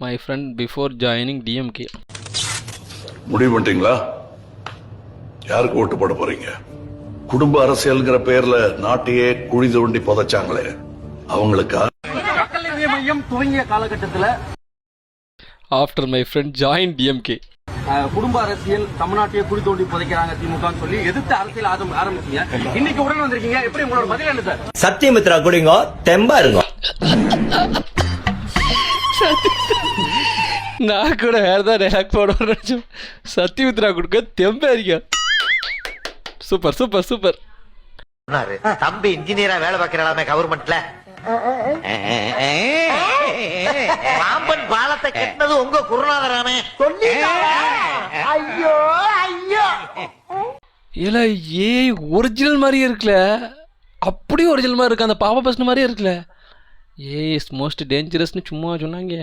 My friend before joining DMK. முடிவு பண்ணிட்டீங்களா? யாருக்கு ஓட்டு போட போறீங்க? குடும்ப அரசியல்ங்கிற பேர்ல நாட்டையே குழி தோண்டி புதைச்சாங்களே அவங்களுக்கா? மக்கள் நீதி மையம் துவங்கிய காலகட்டத்தில் after my friend join DMK குடும்ப அரசியல் தமிழ்நாட்டையே குழி தோண்டி புதைக்கிறாங்க திமுக சொல்லி எதிர்த்து அரசியல் ஆரம்பிச்சீங்க. இன்னைக்கு உடனே வந்திருக்கீங்க, எப்படி உங்களோட பதில் என்ன சார்? சத்தியமித்ரா குடிங்க, தெம்பா இருங்க. நான் கூட வேற தான் டைலாக் போடுறேன். சத்தியமித்ரா கொடுக்க தெம்பாரிக்க. Super super super. தம்பி இன்ஜினியரா வேலை பார்க்கிறாமே கவர்மெண்ட்ல. பாம்பன் பாலத்தை கட்டினது உங்க குருநாதராமே. ஐயோ ஐயோ இல்ல ஏய் ஒரிஜினல் மாதிரியே இருக்குல்ல, அப்படியே ஒரிஜினல் மாதிரி இருக்கு. அந்த பாப்பா பசங்க மாதிரியே இருக்குல்ல. ஏய் இஸ் மோஸ்ட் டேஞ்சரஸ்னு சும்மா சொன்னாங்க.